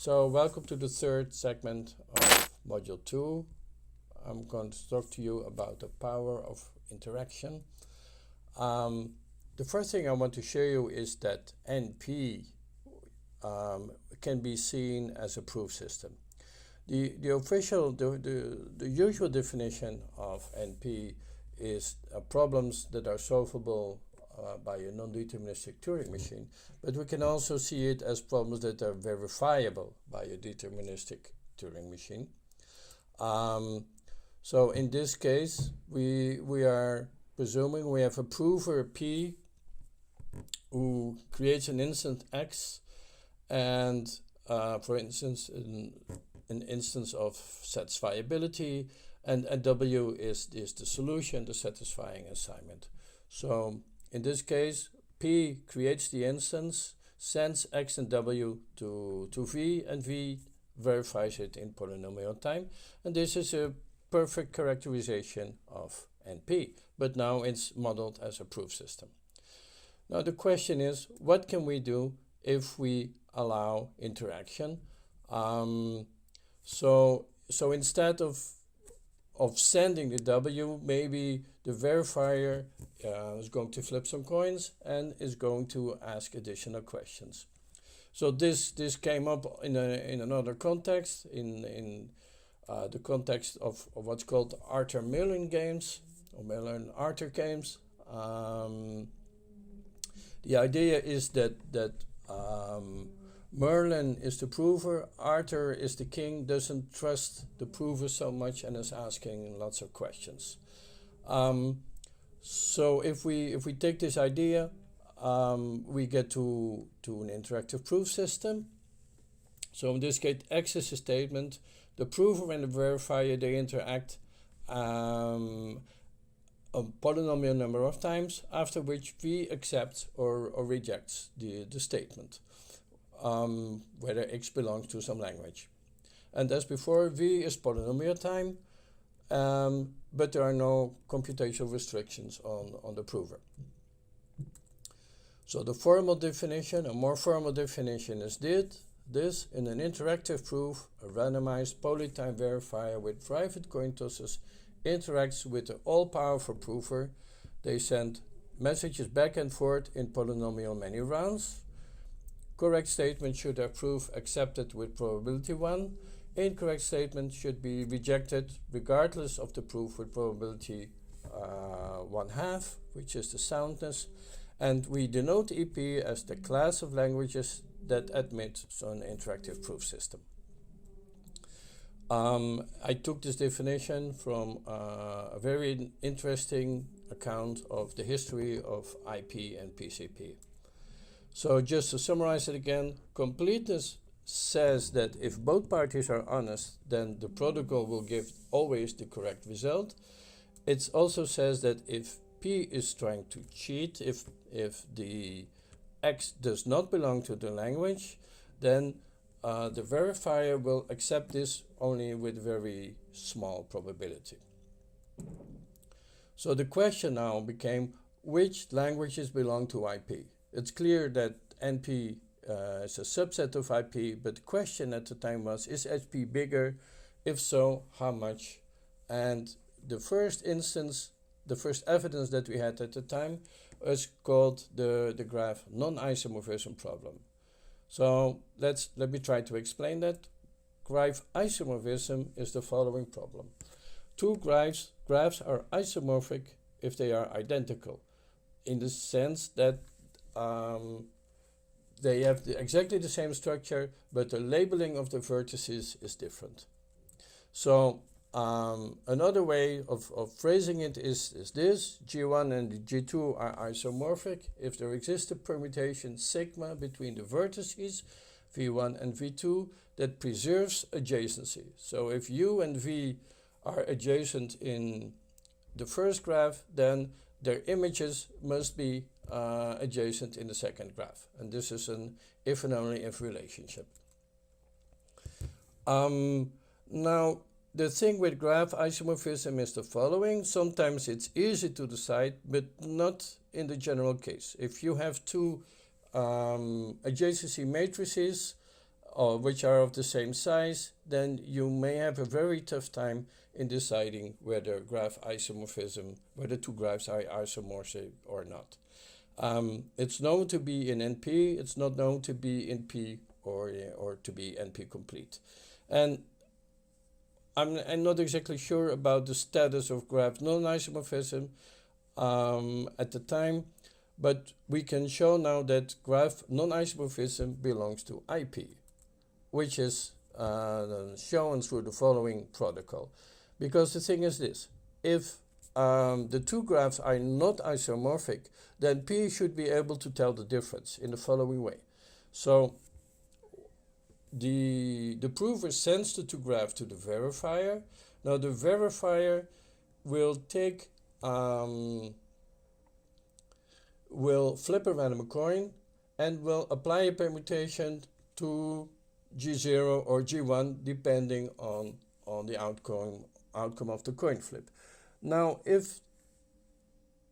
So welcome to the third segment of Module 2. I'm going to talk to you about the power of interaction. The first thing I want to show you is that NP can be seen as a proof system. The usual definition of NP is problems that are solvable by a non-deterministic Turing machine, but we can also see it as problems that are verifiable by a deterministic Turing machine. So in this case, we are presuming we have a prover P who creates an instant X, and for instance, an instance of satisfiability, and W is the solution, the satisfying assignment. So in this case, P creates the instance, sends X and W to V, and V verifies it in polynomial time. And this is a perfect characterization of NP, but now it's modeled as a proof system. Now the question is, what can we do if we allow interaction? So instead of sending the W, maybe the verifier is going to flip some coins and is going to ask additional questions. So this came up in another context, in the context of what's called Arthur Merlin games, or Merlin-Arthur games. The idea is that Merlin is the prover, Arthur is the king, doesn't trust the prover so much and is asking lots of questions. So if we take this idea, we get to an interactive proof system. So in this case, X is a statement. The prover and the verifier, they interact a polynomial number of times, after which V accepts or rejects the statement, whether X belongs to some language. And as before, V is polynomial time, but there are no computational restrictions on the prover. So the formal definition, a more formal definition is this: in an interactive proof, a randomized polytime verifier with private coin tosses interacts with the all-powerful prover. They send messages back and forth in polynomial many rounds. Correct statement should have proof accepted with probability 1. Incorrect statement should be rejected regardless of the proof with probability 1/2, which is the soundness. And we denote EP as the class of languages that admit an interactive proof system. I took this definition from a very interesting account of the history of IP and PCP. So just to summarize it again, completeness says that if both parties are honest, then the protocol will give always the correct result. It also says that if P is trying to cheat, if the X does not belong to the language, then the verifier will accept this only with very small probability. So the question now became, which languages belong to IP? It's clear that NP is a subset of IP, but the question at the time was, is SP bigger? If so, how much? And the first instance, the first evidence that we had at the time was called the Graaf non-isomorphism problem. So let me try to explain that. Graaf isomorphism is the following problem. Two graphs are isomorphic if they are identical, in the sense that they have exactly the same structure, but the labeling of the vertices is different. So another way of phrasing it is this: G1 and G2 are isomorphic if there exists a permutation sigma between the vertices V1 and V2 that preserves adjacency. So if U and V are adjacent in the first graph, then their images must be adjacent in the second graph. And this is an if and only if relationship. Now, the thing with graph isomorphism is the following. Sometimes it's easy to decide, but not in the general case. If you have two adjacency matrices, or which are of the same size, then you may have a very tough time in deciding whether graph isomorphism, whether two graphs are isomorphic or not. It's known to be in NP, it's not known to be in P or to be NP complete. And I'm not exactly sure about the status of graph non-isomorphism at the time, but we can show now that graph non-isomorphism belongs to IP, which is shown through the following protocol. Because the thing is this, if the two graphs are not isomorphic, then P should be able to tell the difference in the following way. So the prover sends the two graphs to the verifier. Now the verifier will take will flip a random coin and will apply a permutation to G0 or G1 depending on the outcome of the coin flip. Now if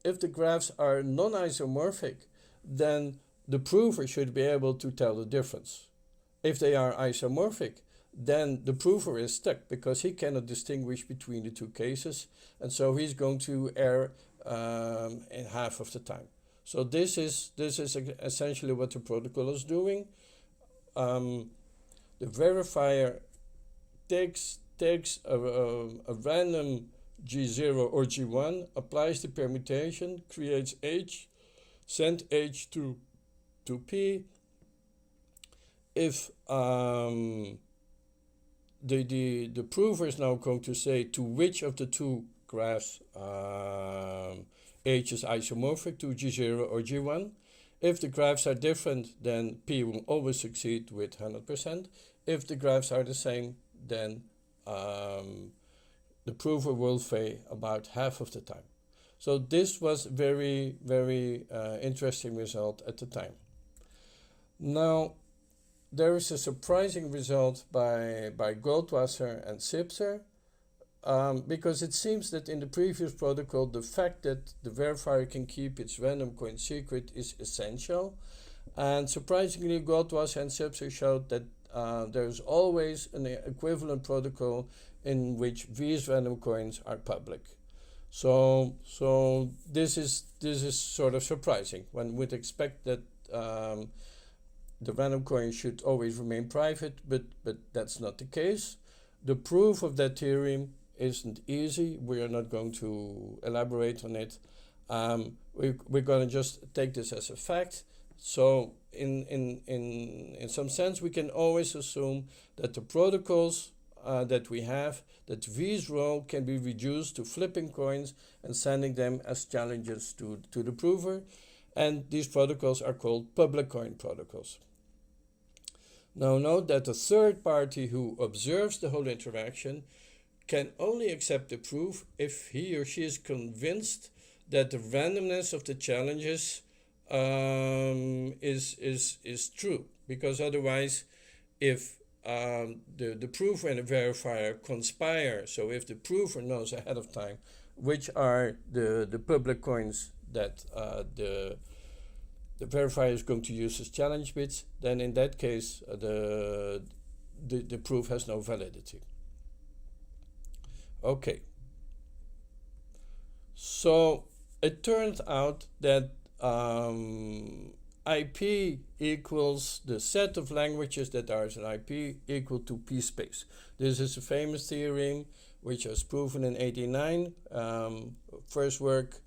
the graphs are non-isomorphic, then the prover should be able to tell the difference. If they are isomorphic, then the prover is stuck because he cannot distinguish between the two cases, and so he's going to err in half of the time. So this is essentially what the protocol is doing. The verifier takes a random G0 or G1, applies the permutation, creates H, send H to P. If the prover is now going to say to which of the two graphs H is isomorphic, to G0 or G1. If the graphs are different, then P will always succeed with 100%. If the graphs are the same, then the prover will fail about half of the time. So this was very, very interesting result at the time. Now, there is a surprising result by Goldwasser and Zipser, because it seems that in the previous protocol, the fact that the verifier can keep its random coin secret is essential. And surprisingly, Goldwasser and Zipser showed that there's always an equivalent protocol in which these random coins are public. So this is sort of surprising. One would expect that the random coin should always remain private, but that's not the case. The proof of that theorem isn't easy. We are not going to elaborate on it. We're going to just take this as a fact. So in some sense, we can always assume that the protocols that we have, that V's role can be reduced to flipping coins and sending them as challenges to the prover. And these protocols are called public coin protocols. Now note that the third party who observes the whole interaction can only accept the proof if he or she is convinced that the randomness of the challenges is true. Because otherwise, if the prover and the verifier conspire, so if the prover knows ahead of time which are the public coins that the verifier is going to use as challenge bits, then in that case the proof has no validity. Okay. So it turned out that IP equals the set of languages that are in IP equal to PSPACE. This is a famous theorem which was proven in '89. First work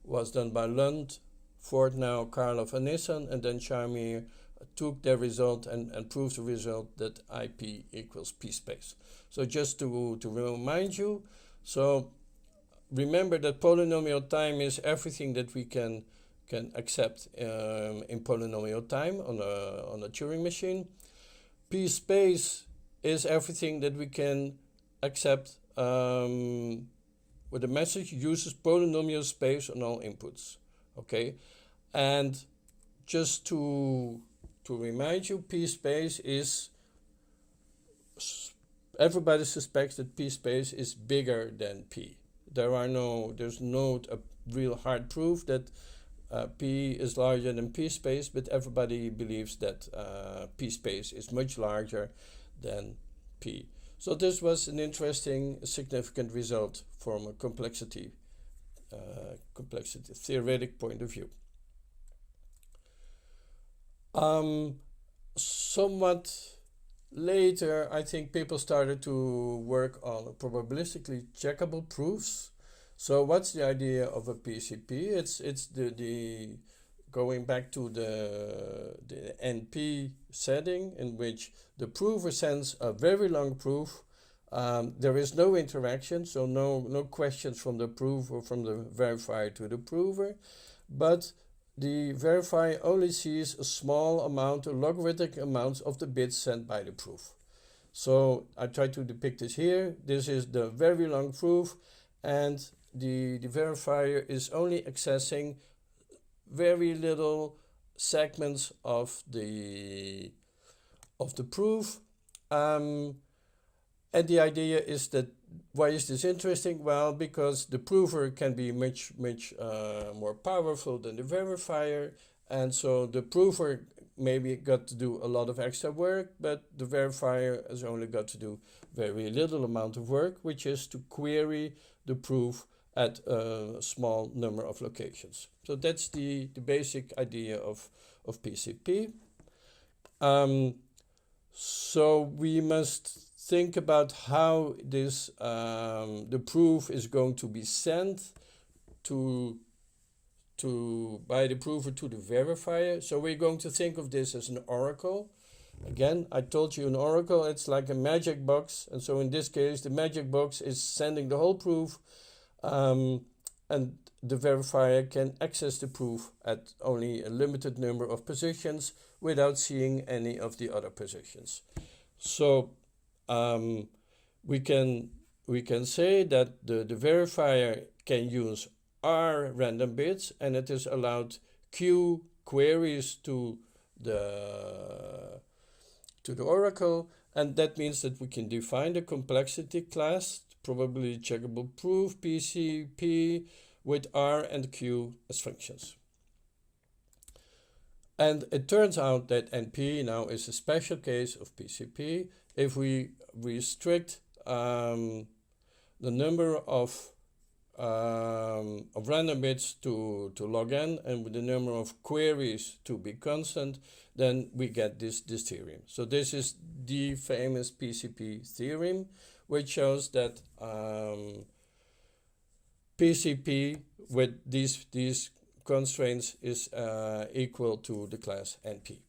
was done by Lund, Fortnow, Karloff and Nissan, and then Charmier took their result and proved the result that IP equals PSPACE. So just to remind you, so remember that polynomial time is everything that we can accept in polynomial time on a Turing machine. PSPACE is everything that we can accept with a message uses polynomial space on all inputs. Okay, and just to remind you, PSPACE is, everybody suspects that PSPACE is bigger than P. There's no real hard proof that P is larger than PSPACE, but everybody believes that PSPACE is much larger than P. So this was an interesting, significant result from a complexity theoretic point of view. Somewhat later, I think people started to work on probabilistically checkable proofs. So what's the idea of a PCP? It's the going back to the NP setting, in which the prover sends a very long proof. There is no interaction, so no questions from the prover, from the verifier to the prover, but the verifier only sees a small amount, a logarithmic amount of the bits sent by the proof. So I try to depict this here. This is the very long proof, and the verifier is only accessing very little segments of the proof. And the idea is that, why is this interesting? Well, because the prover can be much more powerful than the verifier, and so the prover maybe got to do a lot of extra work, but the verifier has only got to do very little amount of work, which is to query the proof at a small number of locations. So that's the basic idea of PCP. So we must think about how this the proof is going to be sent by the prover to the verifier. So we're going to think of this as an oracle. Again, I told you an oracle, it's like a magic box, and so in this case the magic box is sending the whole proof, and the verifier can access the proof at only a limited number of positions without seeing any of the other positions. So we can say that the verifier can use R random bits, and it is allowed Q queries to the oracle, and that means that we can define the complexity class, probably checkable proof PCP, with R and Q as functions. And it turns out that NP now is a special case of PCP. If we restrict the number of random bits to log n, and with the number of queries to be constant, then we get this theorem. So this is the famous PCP theorem, which shows that PCP with these constraints is equal to the class NP.